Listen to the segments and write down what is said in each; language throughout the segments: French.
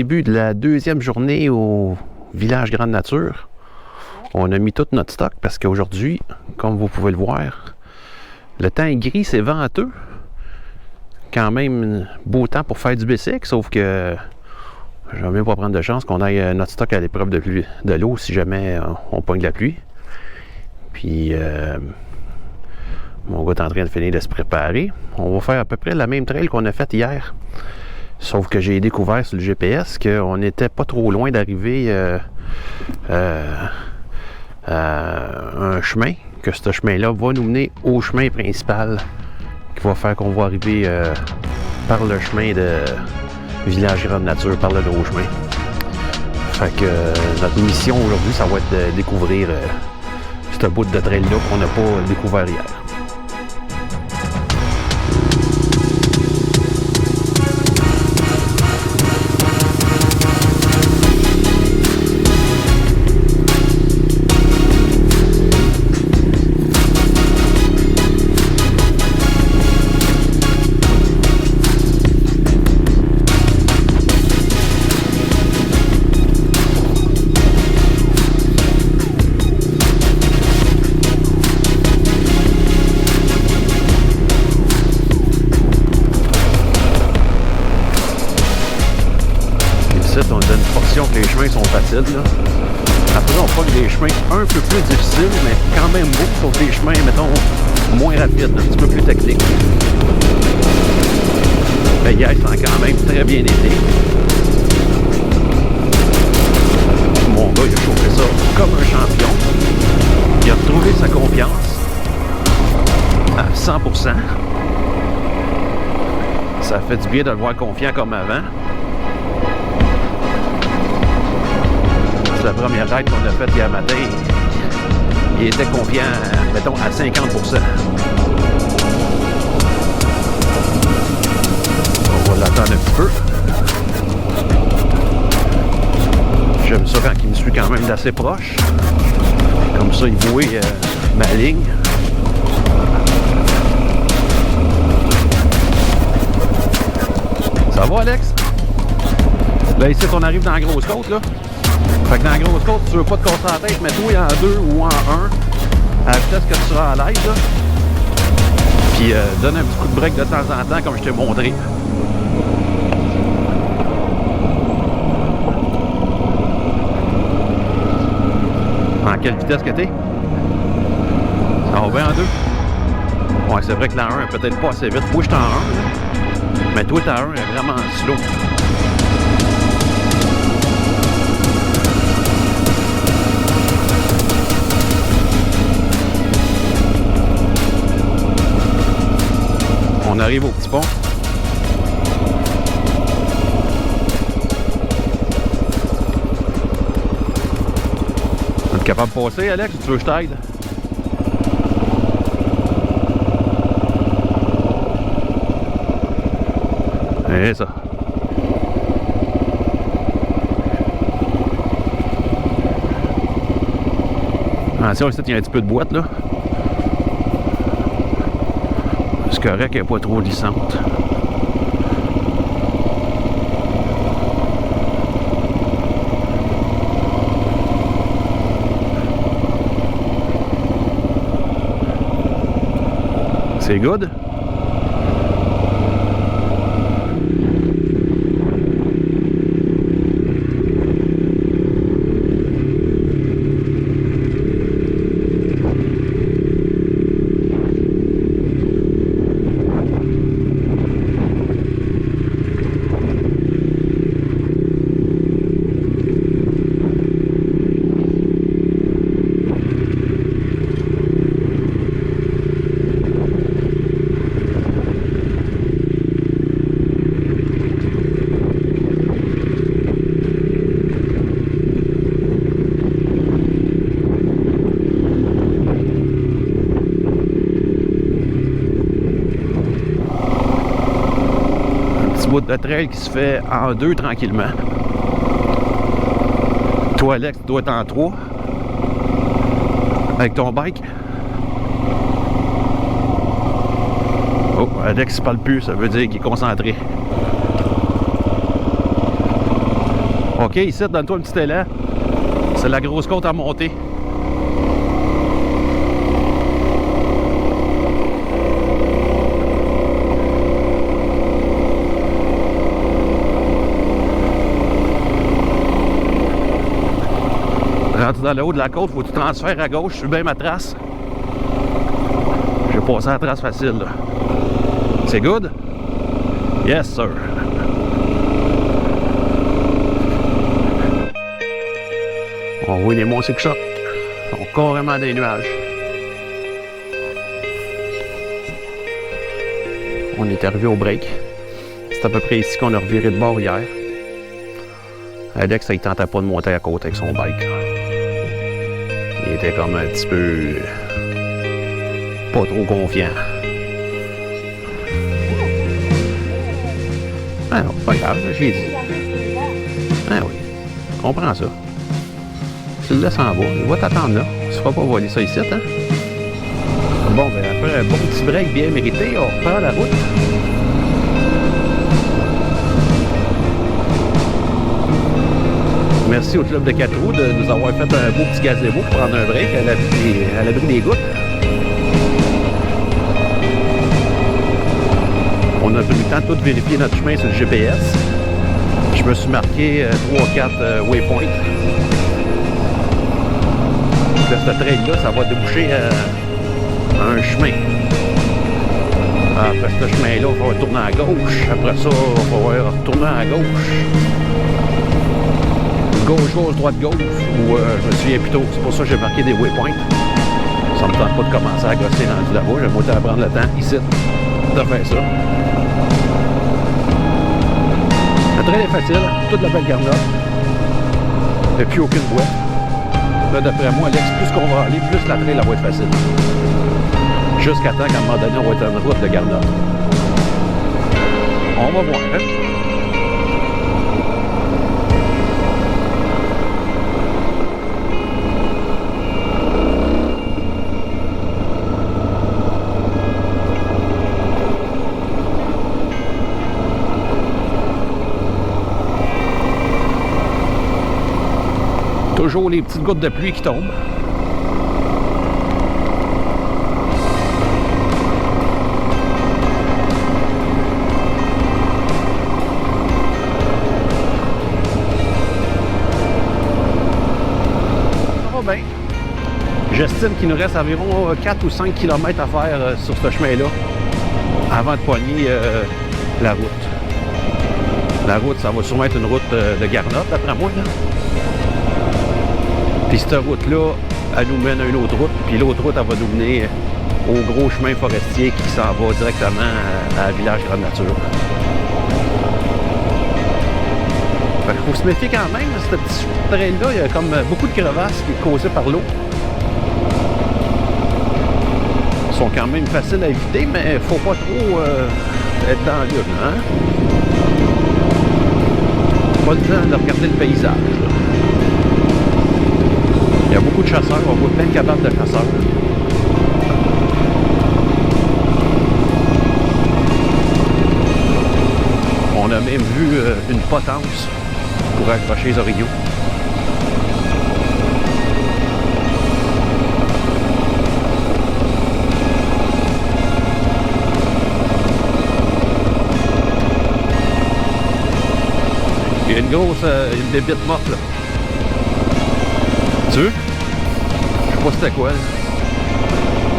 début de la deuxième journée au village Grande Nature. On a mis tout notre stock parce qu'aujourd'hui, comme vous pouvez le voir, le temps est gris, c'est venteux. Quand même beau temps pour faire du bicycle, sauf que je vais même pas prendre de chance qu'on aille notre stock à l'épreuve de l'eau si jamais on pogne la pluie. Puis mon gars est en train de finir de se préparer. On va faire à peu près la même trail qu'on a faite hier. Sauf que j'ai découvert sur le GPS qu'on n'était pas trop loin d'arriver à un chemin, que ce chemin-là va nous mener au chemin principal qui va faire qu'on va arriver par le chemin de Village Grande Nature, par le gros chemin. Fait que notre mission aujourd'hui, ça va être de découvrir ce bout de trail-là qu'on n'a pas découvert hier. On donne une portion que les chemins sont faciles. Là. Après, on prend des chemins un peu plus difficiles, mais quand même beaux, sauf des chemins, mettons, moins rapides, un petit peu plus techniques. Mais hier, ça a quand même très bien été. Mon gars, il a chauffé ça comme un champion. Il a retrouvé sa confiance à 100%. Ça fait du bien de le voir confiant comme avant. La première ride qu'on a faite hier matin, il était confiant, mettons, à 50%. On va l'attendre un petit peu. J'aime ça quand il me suit quand même d'assez proche. Comme ça, il voit ma ligne. Ça va, Alex? Là, ici, on arrive dans la grosse côte, là. Fait que dans la grosse côte, tu veux pas te casser la tête, mets-toi en 2 ou en 1 à la vitesse que tu seras à l'aise. Puis donne un petit coup de break de temps en temps comme je t'ai montré. En quelle vitesse que t'es? Ça va bien en 2? Ouais, c'est vrai que la 1 est peut-être pas assez vite. Moi, je suis en 1, là. Mais toi, ta 1 est vraiment slow. On arrive au petit pont. Tu es capable de passer, Alex, ou tu veux que je t'aide? C'est ça. Attention, ici, il y a un petit peu de boîte, là. C'est correct, elle n'est pas trop glissante. C'est good? Bout de trail qui se fait en 2 tranquillement. Toi, Alex, tu dois être en 3 avec ton bike. Oh, Alex il parle plus, ça veut dire qu'il est concentré. OK, ici, donne-toi un petit élan. C'est la grosse côte à monter. Rendu dans le haut de la côte, faut que tu transfères à gauche. Je suis bien ma trace. J'ai passé la trace facile, là. C'est good? Yes, sir. On voit les monts Six-Shot. Ils sont carrément des nuages. On est arrivé au break. C'est à peu près ici qu'on a reviré de bord hier. Alex, il tentait pas de monter à côté avec son bike. Il était comme un petit peu... pas trop confiant. Ah non, pas grave, j'ai dit. Ah oui, je comprends ça. Tu le laisses en bas, il va t'attendre là. Tu ne feras pas voler ça ici, hein? Bon, ben après un bon petit break bien mérité, on reprend la route. Merci au Club de 4 roues de nous avoir fait un beau petit gazebo pour prendre un break à l'abri des gouttes. On a pris le temps de tout vérifier notre chemin sur le GPS. Je me suis marqué 3-4 waypoints. Donc là, ce trail-là, ça va déboucher un chemin. Après ce chemin-là, on va retourner à gauche. Après ça, on va retourner à gauche. Gauche, droite-gauche. Ou je me souviens plutôt, c'est pour ça que j'ai marqué des waypoints. Ça me tente pas de commencer à gosser rendu là-bas. J'aime autant prendre le temps ici de faire ça. Le trail est facile, toute la belle garnotte. Et puis aucune boîte. Là, d'après moi, Alex, plus qu'on va aller, plus la trail va être facile. Jusqu'à temps qu'à un moment donné, on va être en route de garnotte. On va voir, hein? Toujours les petites gouttes de pluie qui tombent. Ça va bien. J'estime qu'il nous reste environ 4 ou 5 km à faire sur ce chemin-là avant de poigner la route. La route, ça va sûrement être une route de garnotte, d'après moi, là. Puis cette route-là, elle nous mène à une autre route, puis l'autre route, elle va nous mener au gros chemin forestier qui s'en va directement à Village Grande Nature. Fait qu'il faut se méfier quand même, ce petit trail-là, il y a comme beaucoup de crevasses qui sont causées par l'eau. Ils sont quand même faciles à éviter, mais il faut pas trop être dans l'une, hein? Pas le temps de regarder le paysage, là. Il y a beaucoup de chasseurs, on voit plein de cabanes de chasseurs. On a même vu une potence pour accrocher les orignaux. Il y a une grosse une bébite morte là. Tu veux? Je sais pas c'était quoi. Là.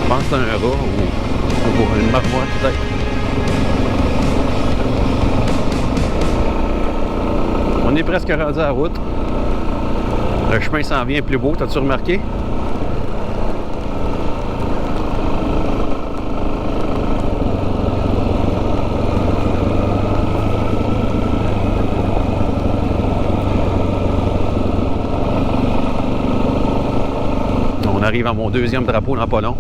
Je pense que c'est un rat ou une marmotte peut-être. On est presque rendu à la route. Le chemin s'en vient plus beau, t'as-tu remarqué? On arrive à mon deuxième drapeau dans pas long.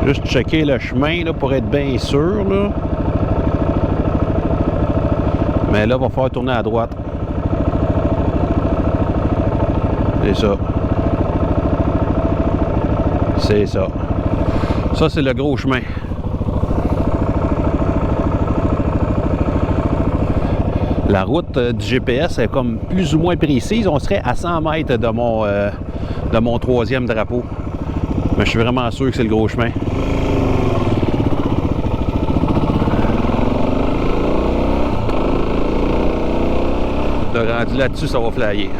Juste checker le chemin là, pour être bien sûr. Là. Mais là, il va falloir tourner à droite. C'est ça. C'est ça. Ça, c'est le gros chemin. La route du GPS est comme plus ou moins précise. On serait à 100 mètres de mon troisième drapeau. Mais je suis vraiment sûr que c'est le gros chemin. De rendu là-dessus, ça va flyer.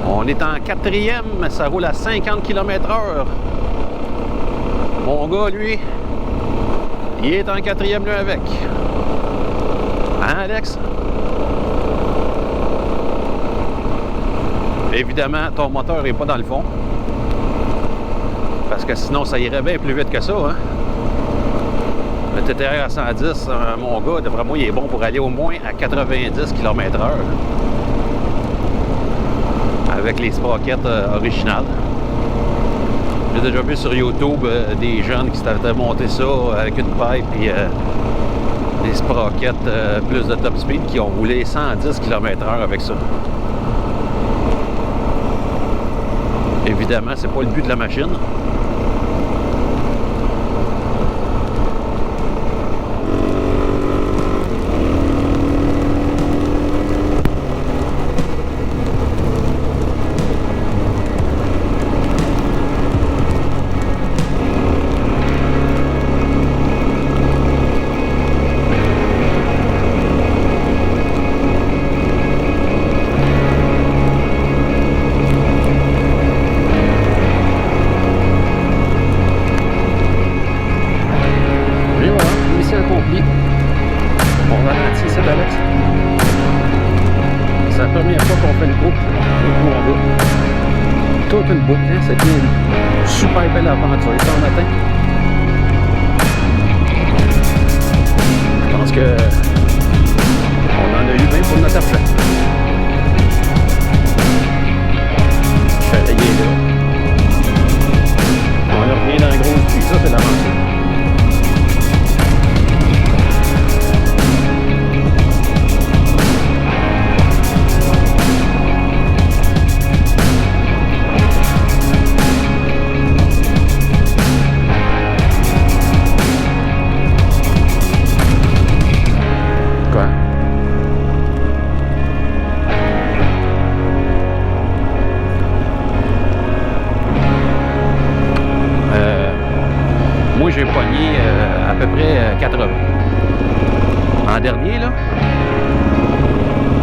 On est en quatrième, ça roule à 50 km/h. Mon gars, lui, il est en quatrième, lui, avec. Hein, Alex? Évidemment, ton moteur n'est pas dans le fond. Parce que sinon, ça irait bien plus vite que ça, hein? Le TTR à 110, mon gars, d'après moi, il est bon pour aller au moins à 90 km/h. Avec les sprockets originales. J'ai déjà vu sur YouTube des jeunes qui s'étaient monté ça avec une pipe et des sprockets plus de top speed qui ont roulé 110 km/h avec ça. Évidemment, c'est pas le but de la machine. Toute une boucle, hein? C'était une super belle aventure ce matin. Je pense que on en a eu bien pour notre argent. Il est là. On revient dans le gros puits, ça c'est l'aventure. Moi, j'ai pogné à peu près 80. En dernier, là.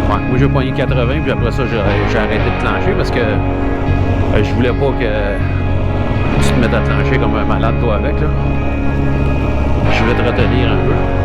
Ouais, moi, j'ai pogné 80, puis après ça, j'ai arrêté de plancher parce que je voulais pas que tu te mettes à plancher comme un malade, toi, avec, là. Je voulais te retenir un peu.